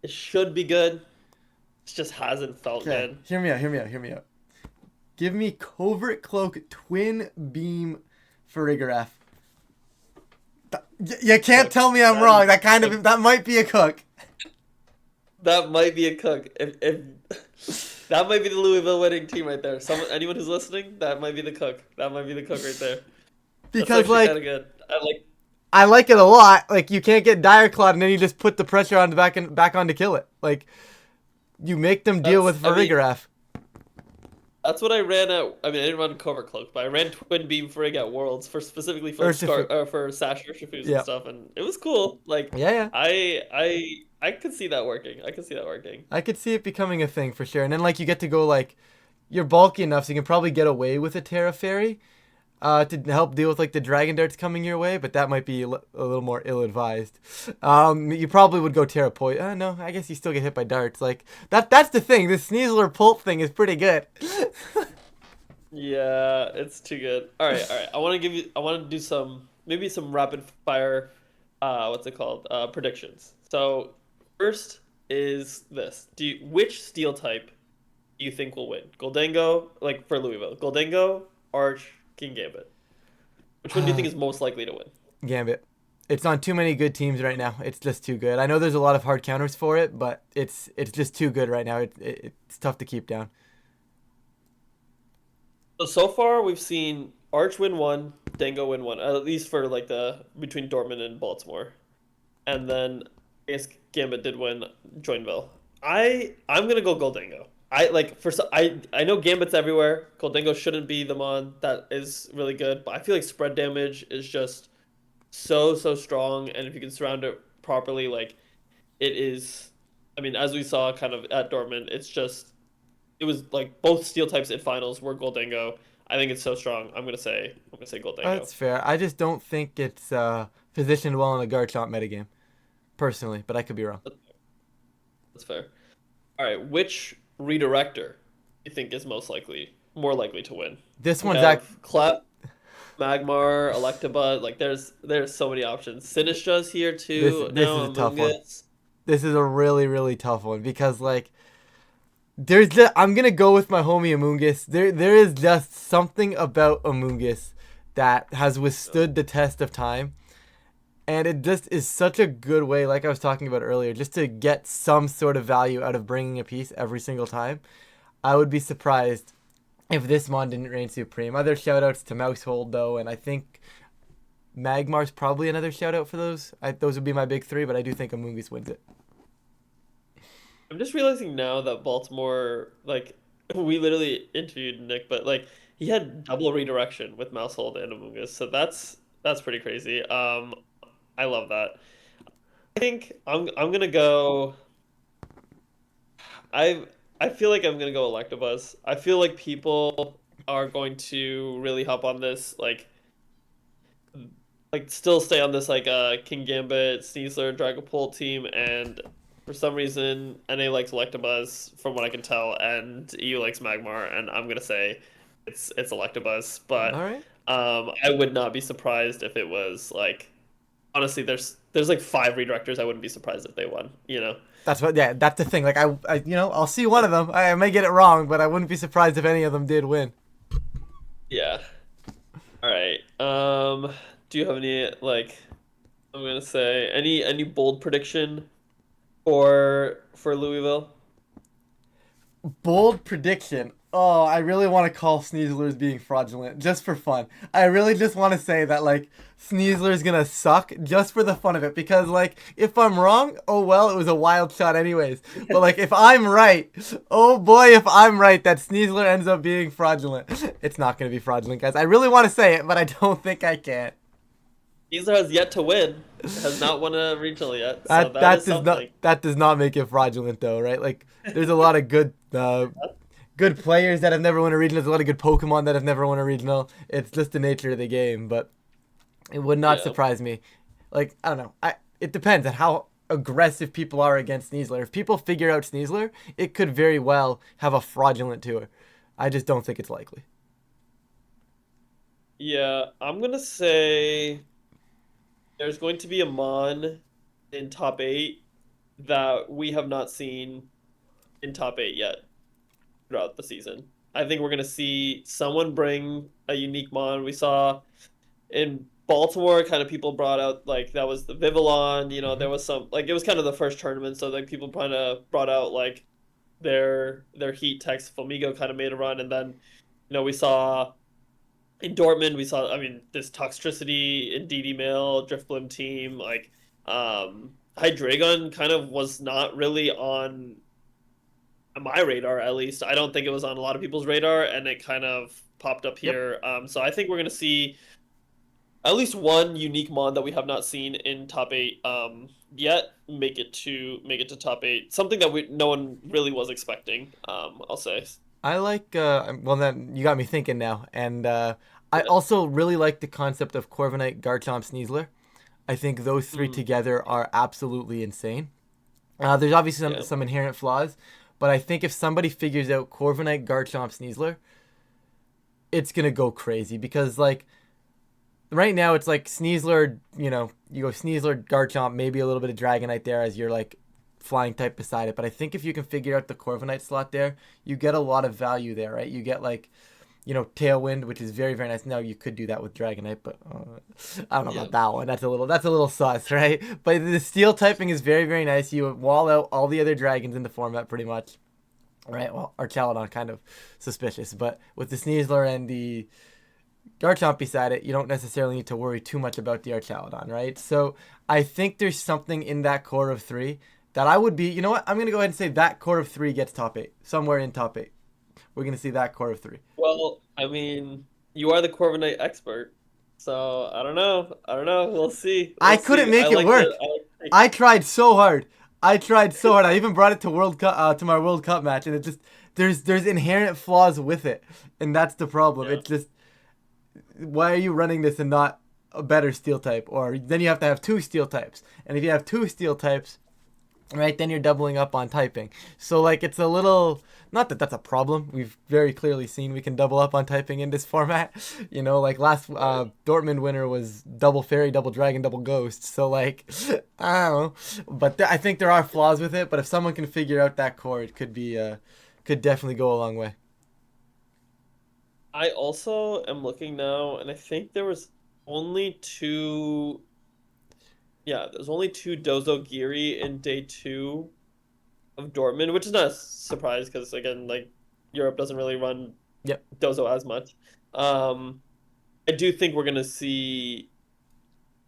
it should be good. It just hasn't felt Okay. good. Hear me out. Give me Covert Cloak Twin Beam for Rigorath. You can't Cook. tell me I'm That is wrong. cook. That might be a cook. That might be a cook. If that might be the Louisville winning team right there. Anyone who's listening, that might be the cook. That might be the cook right there. That's Because actually kind like of good. I like. I like it a lot. Like you can't get Dire Claw and then you just put the pressure on the back on to kill it. Like you make them deal That's. with I mean, Farigiraf. that's what I ran at. I mean, I didn't run Covert Cloak, but I ran Twin Beam Frig at Worlds for specifically for like Urshifu. for Sash Urshifus and Yeah. stuff, and it was cool. Like, Yeah. I could see that working. I could see that working. I could see it becoming a thing for sure. And then like you get to go like you're bulky enough so you can probably get away with a Terra Fairy. to help deal with like the dragon darts coming your way, but that might be a little more ill-advised. You probably would go Terra Poison. No, I guess you still get hit by darts. Like that's the thing. This Sneasler Pulp thing is pretty good. Yeah, it's too good. All right. I want to do some maybe some rapid fire. What's it called? Predictions. So first is this: which steel type do you think will win? Goldango, like for Louisville, Goldango, Arch, King Gambit. Which one do you think is most likely to win? Gambit. It's on too many good teams right now. It's just too good. I know there's a lot of hard counters for it, but it's just too good right now. It's tough to keep down. So far we've seen Arch win one, Dango win one, at least for like the between Dortmund and Baltimore, and then I guess Gambit did win Joinville. I'm gonna go Goldango. I know Gambit's everywhere. Goldango shouldn't be the mon that is really good, but I feel like spread damage is just so strong, and if you can surround it properly, like it is. I mean, as we saw kind of at Dortmund, it was like both steel types in finals were Goldango. I think it's so strong. I'm gonna say Goldango. That's fair. I just don't think it's positioned well in the Garchomp metagame, personally, but I could be wrong. That's fair. All right, which redirector you think is more likely to win? This We one's act. have Clap, Magmar, Electabuzz. Like there's so many options. Sinistra's here too This is now. a tough one. Amoonguss. This is a really tough one because like there's just, I'm gonna go with my homie Amoonguss. There is just something about Amoonguss that has withstood the test of time, and it just is such a good way, like I was talking about earlier, just to get some sort of value out of bringing a piece every single time. I would be surprised if this mon didn't reign supreme. Other shoutouts to Mousehold though, and I think Magmar's probably another shoutout for those. Those would be my big three, but I do think Amoonguss wins it. I'm just realizing now that Baltimore, like, we literally interviewed Nick, but like he had double redirection with Mousehold and Amoonguss, so that's pretty crazy. I love that. I think I'm gonna go. I I feel like I'm gonna go Electabuzz. I feel like people are going to really hop on this, like still stay on this King Gambit, Sneasler, Dragapult team, and for some reason NA likes Electabuzz from what I can tell, and EU likes Magmar, and I'm gonna say it's Electabuzz, All but right. I would not be surprised if it was like honestly there's like five redirectors. I wouldn't be surprised if they won, you know? That's what. Yeah, that's the thing. Like I'll see one of them. I may get it wrong, but I wouldn't be surprised if any of them did win. Yeah. All right. Do you have any like I'm gonna say any bold prediction for Louisville? Bold prediction. Oh, I really want to call Sneasler as being fraudulent just for fun. I really just want to say that like Sneasler's gonna suck just for the fun of it because like if I'm wrong, oh well, it was a wild shot anyways. But like if I'm right, oh boy, if I'm right that Sneasler ends up being fraudulent. It's not gonna be fraudulent, guys. I really want to say it, but I don't think I can. Caesar has yet to win. Has not won a regional yet, so That that is does not something. make it fraudulent though, right? Like there's a lot of good players that have never won a regional. There's a lot of good Pokemon that have never won a regional. It's just the nature of the game, but it would not Yeah. surprise me. Like I don't know. It depends on how aggressive people are against Sneasler. If people figure out Sneasler, it could very well have a fraudulent tour. I just don't think it's likely. Yeah, I'm gonna say there's going to be a Mon in top eight that we have not seen in top eight yet throughout the season. I think we're gonna see someone bring a unique Mon. We saw in Baltimore, kind of people brought out like that was the Vivillon. You know, Hmm. there was some like it was kind of the first tournament, so like people kind of brought out like their Heat techs. Flamigo kind of made a run, and then we saw in Dortmund we saw I mean this Toxtricity, Indeedee Mail, Driftblim team like Hydreigon kind of was not really on my radar at least. I don't think it was on a lot of people's radar, and it kind of popped up Yep. here. So I think we're gonna see at least one unique mod that we have not seen in top eight yet make it to top eight. Something that no one really was expecting. I'll say. I like well then you got me thinking now and I Yeah. also really like the concept of Corviknight, Garchomp, Sneasler. I think those three Mm, together are absolutely insane. There's obviously yeah. some inherent flaws, but I think if somebody figures out Corviknight, Garchomp, Sneasler, it's gonna go crazy because like right now it's like Sneasler, you go Sneasler, Garchomp, maybe a little bit of Dragonite there as your like flying type beside it. But I think if you can figure out the Corviknight slot there, you get a lot of value there, right? You get like Tailwind, which is very very nice. Now you could do that with Dragonite, but I don't know Yeah. about that one. That's a little sus, right? But the Steel typing is very very nice. You wall out all the other dragons in the format pretty much. Right, well, Archaludon kind of suspicious, but with the Sneasler and the Garchomp beside it, you don't necessarily need to worry too much about the Archaludon, right? So I think there's something in that core of three that I would be. You know what? I'm gonna go ahead and say that core of three gets top eight, somewhere in top eight. We're gonna see that core of three. Well, I mean, you are the Corviknight expert, so I don't know. I don't know. We'll see. I We'll couldn't see. I make it like the. work. I like the take. I tried so hard. I tried so hard. I even brought it to World Cup to my World Cup match, and it just there's inherent flaws with it, and that's the problem. Yeah. It's just why are you running this and not a better steel type? Or then you have to have two steel types, and if you have two steel types, right, then you're doubling up on typing. So like it's a little, not that that's a problem. We've very clearly seen we can double up on typing in this format. Like last Right. Dortmund winner was double fairy, double dragon, double ghost. So like I don't know, but I think there are flaws with it. But if someone can figure out that core, it could definitely go a long way. I also am looking now, and I think there was only two. Yeah, there's only two Dozo Giri in day two of Dortmund, which is not a surprise because again, like Europe doesn't really run Yep. Dozo as much. Um, I do think we're gonna see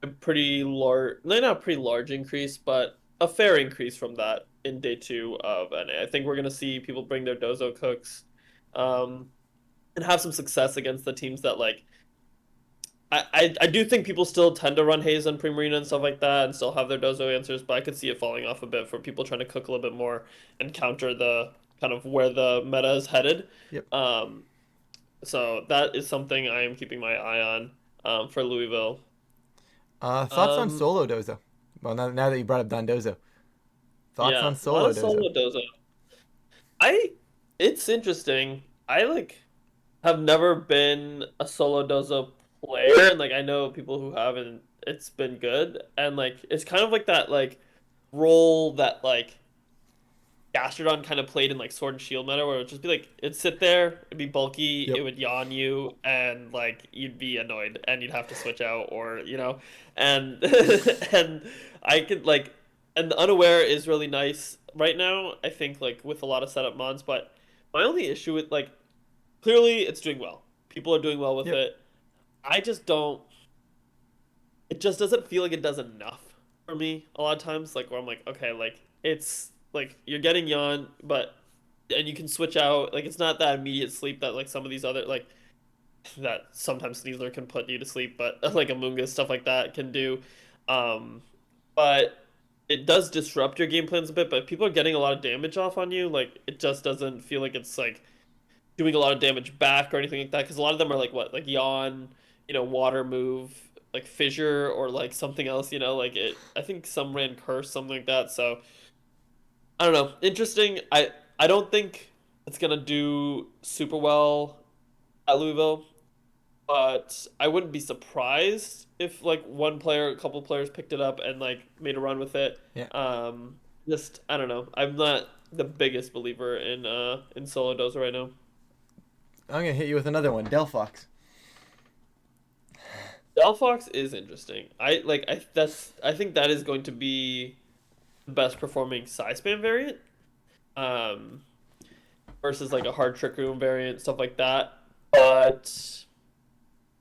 a pretty large, no, not a pretty large increase, but a fair increase from that in day two of NA. I think we're gonna see people bring their Dozo cooks, um, and have some success against the teams that like. I do think people still tend to run Haze and Primarina and stuff like that and still have their Dozo answers, but I could see it falling off a bit for people trying to cook a little bit more and counter the kind of where the meta is headed. Yep. Um, so that is something I am keeping my eye on for Louisville. Thoughts on Um, solo dozo? Well, now that you brought up Dondozo, thoughts yeah, on a lot solo of dozo? solo Dozo. I it's interesting. I like have never been a solo Dozo player, and like I know people who have, and it's been good. And like it's kind of like that like role that like Gastrodon kind of played in like Sword and Shield meta, where it would just be like it'd sit there, it'd be bulky, it Yep. would yawn you, and like you'd be annoyed, and you'd have to switch out, or and and I could like, and the unaware is really nice right now. I think like with a lot of setup mods, but my only issue with like clearly it's doing well. People are doing well with Yep. it. I just don't. It just doesn't feel like it does enough for me a lot of times. Like where I'm like, okay, like it's like you're getting yawn, but and you can switch out. Like it's not that immediate sleep that like some of these other like that sometimes Sneasler can put you to sleep, but like Amoonguss stuff like that can do. Um, but it does disrupt your game plans a bit. But people are getting a lot of damage off on you. Like it just doesn't feel like it's like doing a lot of damage back or anything like that. Because a lot of them are like what, like yawn, water move, like fissure or like something else. Like it. I think some ran curse, something like that. So I don't know. Interesting. I don't think it's gonna do super well at Louisville, but I wouldn't be surprised if like one player, a couple players picked it up and like made a run with it. Yeah. Just I don't know. I'm not the biggest believer in solo dozer right now. I'm gonna hit you with another one. Delphox. Delphox is interesting. I think that is going to be the best performing size spam variant. Um, versus like a hard trick room variant, stuff like that. But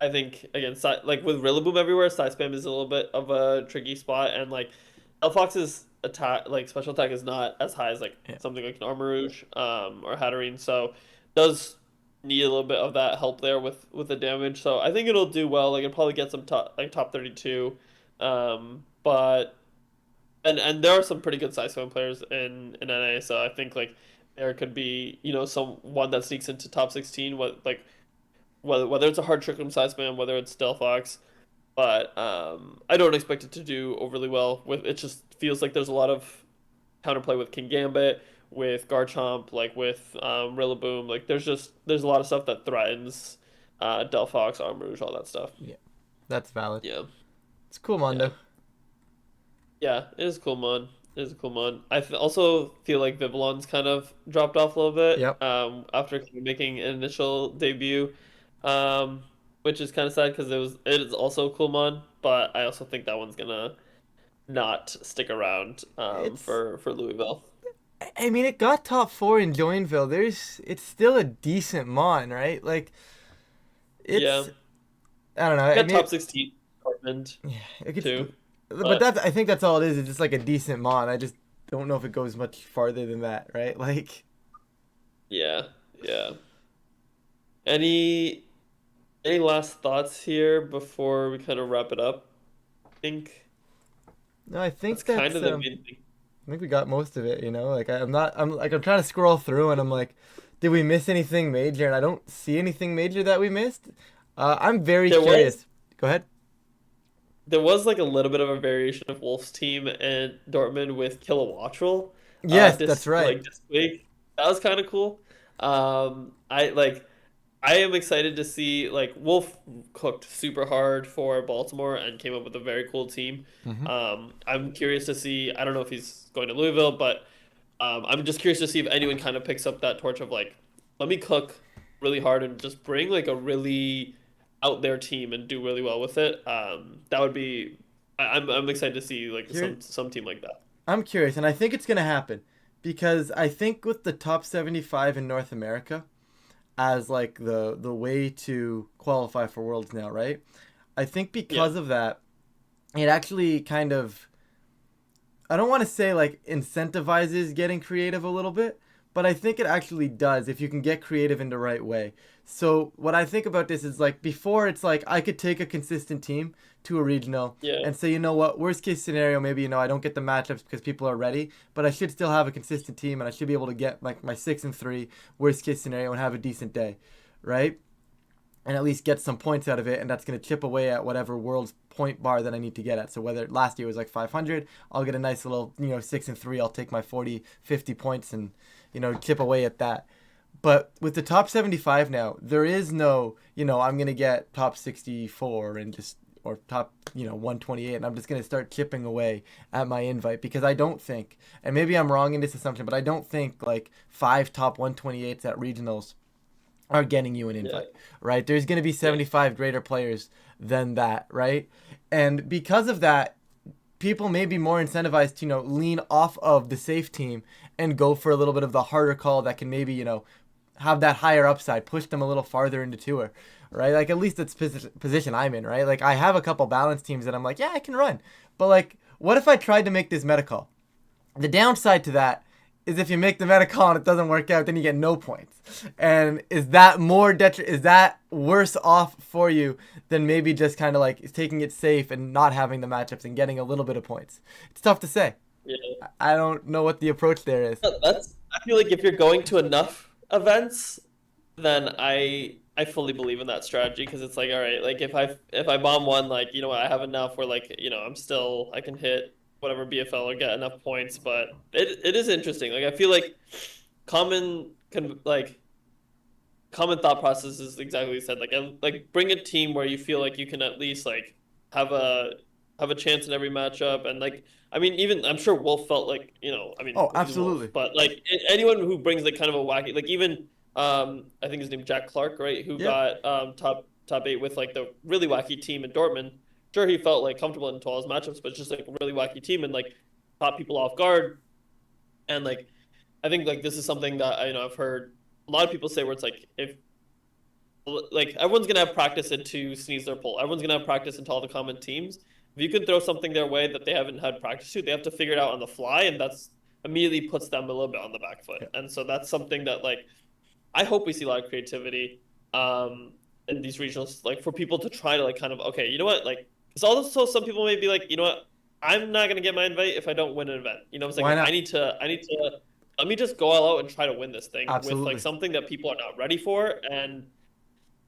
I think again, like with Rillaboom everywhere, side spam is a little bit of a tricky spot, and like Delphox's attack, like special attack, is not as high as like Yeah. something like an Armarouge, or Hatterene, so does need a little bit of that help there with the damage. So I think it'll do well. Like it'll probably get some top 32, but and there are some pretty good side spam players in NA, so I think like there could be some one that sneaks into top 16. What like whether it's a hard circumcised man, whether it's Delphox, but I don't expect it to do overly well. With it, just feels like there's a lot of counterplay with King Gambit, with Garchomp, like with Rillaboom. Like there's a lot of stuff that threatens Delphox, Armarouge, all that stuff. Yeah, that's valid. Yeah, It's cool, yeah, Mondo. yeah. It is a cool mon. It is a cool mon. Also feel like Vivillon's kind of dropped off a little bit Yep. after kind of making an initial debut, um, which is kind of sad because it is also a cool mon, but I also think that one's gonna not stick around It's. for Louisville. I mean, it got top four in Joinville. It's still a decent mon, right? Like, it's. Yeah. I don't know. I Got mean, top 16 Portland yeah, it gets. too. But But I think that's all it is. It's just like a decent mon. I just don't know if it goes much farther than that, right? Like, yeah, yeah. Any any last thoughts here before we kind of wrap it up? I think no, I that's think kind that's of the main thing. I think we got most of it. Like I'm not. I'm like I'm trying to scroll through, and I'm like, did we miss anything major? And I don't see anything major that we missed. I'm very There was curious. Go ahead. there was like a little bit of a variation of Wolf's team and Dortmund with Kilowattrel Yes, that's right. this week. That was kind of cool. I like I am excited to see like Wolf cooked super hard for Baltimore and came up with a very cool team. Hmm. I'm curious to see. I don't know if he's going to Louisville, but I'm just curious to see if anyone kind of picks up that torch of like, let me cook really hard and just bring like a really out there team and do really well with it. That would be. I'm excited to see like Here, some team like that. I'm curious, and I think it's gonna happen because I think with the top 75 in North America as like the way to qualify for Worlds now, right? I think Yeah, because of that, it actually kind of I don't want to say like incentivizes getting creative a little bit, but I think it actually does if you can get creative in the right way. So what I think about this is like before it's like I could take a consistent team to a regional yeah, and say, you know what, worst case scenario, maybe I don't get the matchups because people are ready, but I should still have a consistent team and I should be able to get like my 6-3 worst case scenario and have a decent day, right? And at least get some points out of it, and that's going to chip away at whatever world's point bar that I need to get at. So whether last year was like 500, I'll get a nice little 6-3. I'll take my 40, 50 points and chip away at that. But with the top 75 now, there is no I'm going to get top 64 and just or top 128, and I'm just going to start chipping away at my invite because I don't think, and maybe I'm wrong in this assumption, but I don't think like 5 top 128s at regionals are getting you an yeah, invite, right? There's going to be yeah, 75 greater players than that, right? And because of that, people may be more incentivized to, lean off of the safe team and go for a little bit of the harder call that can maybe, have that higher upside, push them a little farther into tour, right? Like at least that's position I'm in, right? Like I have a couple balance teams that I'm like, yeah, I can run. But like, what if I tried to make this meta call? The downside to that is if you make the meta call and it doesn't work out, then you get no points. And is that is that worse off for you than maybe just kind of like taking it safe and not having the matchups and getting a little bit of points? It's tough to say. yeah. I don't know what the approach there is. That's I feel like if you're going to enough events, then I fully believe in that strategy because it's like all right, like if I bomb one, like you know what, I have enough where like I can hit whatever BFL or get enough points, but it is interesting. Like I feel like common can like common thought process is exactly what you said. Like bring a team where you feel like you can at least like have a have a chance in every matchup, and like I mean, even I'm sure Wolf felt like I mean Oh, he's Wolf, absolutely. but like anyone who brings like kind of a wacky like even I think his name Jack Clark, right, who Yep. got top eight with like the really wacky team in Dortmund. Sure, he felt like comfortable in 12 matchups, but it's just like a really wacky team and like caught people off guard, and like I think like this is something that I've heard a lot of people say where it's like if like everyone's gonna have practice into Sneasler Pull. Everyone's gonna have practice into all the common teams. If you can throw something their way that they haven't had practice to, they have to figure it out on the fly, and that's immediately puts them a little bit on the back foot. Yep. And so that's something that like I hope we see a lot of creativity in these regionals, like for people to try to like kind of okay, you know what, like because also some people may be like, you know what, I'm not gonna get my invite if I don't win an event. It's like Why I not? need to let me just go all out and try to win this thing with like Absolutely. something that people are not ready for and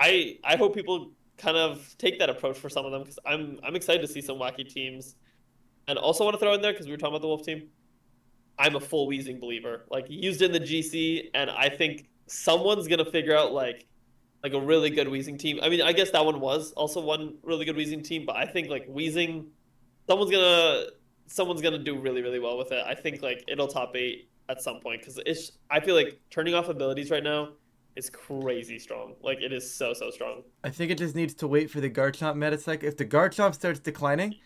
I hope people kind of take that approach for some of them because I'm excited to see some wacky teams. And also want to throw in there because we were talking about the Wolf team. I'm a full Weezing believer. Like he used in the GC, and I think someone's gonna figure out like a really good Weezing team. I mean, I guess that one was also one really good Weezing team, but I think like Weezing, someone's gonna someone's gonna do really really well with it. I think like it'll top 8 at some point because it's. I feel like turning off abilities right now is crazy strong. Like it is so strong. I think it just needs to wait for the Garchomp meta cycle. If the Garchomp starts declining,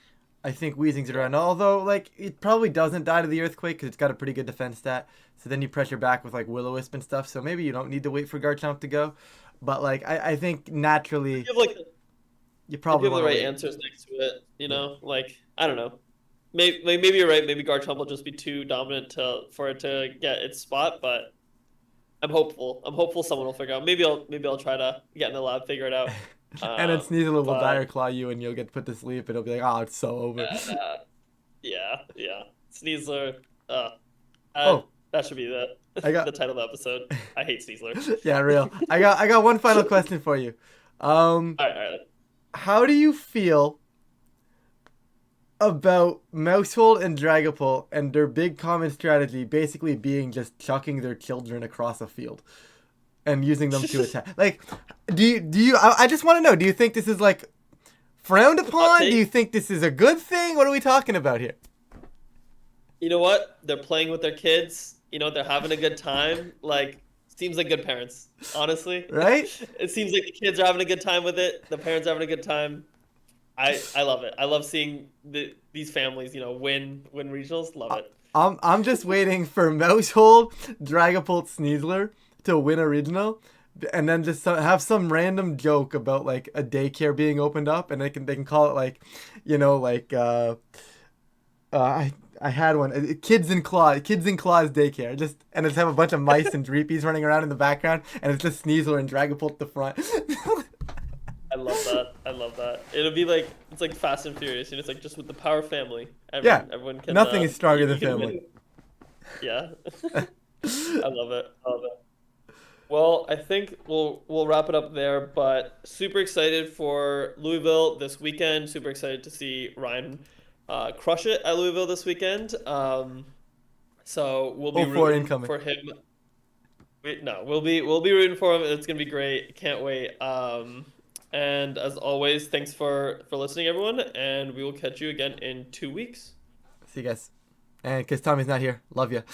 I think Weezing's Yeah. around. Although, like, it probably doesn't die to the Earthquake because it's got a pretty good defense stat. So then you pressure back with, like, Will-O-Wisp and stuff. So maybe you don't need to wait for Garchomp to go. But, like, I think If naturally you have like you if probably you have want the to right wait. answers next to it, Yeah. like I don't know. Maybe you're right. Maybe Garchomp will just be too dominant for it to get its spot, but I'm hopeful. I'm hopeful someone will figure out. Maybe I'll try to get in the lab, figure it out. And then Sneasler will But Dire Claw you and you'll get put to sleep and it'll be like, oh, it's so over. yeah. Sneasler. Oh, That should be I the got. title of the episode. I hate Sneasler. Yeah, real. I got one final question for you. Um, All right. how do you feel about Mousehold and Dragapult and their big common strategy basically being just chucking their children across a field and using them to attack? Like, I just want to know, do you think this is like frowned Hot upon? Do you take. think this is a good thing? What are we talking about here? You know what? They're playing with their kids. They're having a good time. Like, seems like good parents, honestly. Right? It seems like the kids are having a good time with it. The parents are having a good time. I love it. I love seeing these families, win regionals. Love I- it. I'm just waiting for Mousehold, Dragapult, Sneasler to win original, and then just have some random joke about like a daycare being opened up, and they can call it like, like I had one, Kids in Claws daycare, and just have a bunch of mice and dreepies running around in the background, and it's just Sneasler and Dragapult at the front. I love that. I love that. It'll be like it's like Fast and Furious, it's like just with the power family. Yeah, Everyone can. nothing is stronger You than can family. win. Yeah. I love it. I love it. Well, I think we'll wrap it up there, but super excited for Louisville this weekend. Super excited to see Ryan crush it at Louisville this weekend. So we'll be Oh, four rooting incoming. for him. No, we'll be rooting for him. It's gonna be great. Can't wait. And as always, thanks for listening, everyone, and we will catch you again in 2 weeks. See you guys. And because Tommy's not here, love you.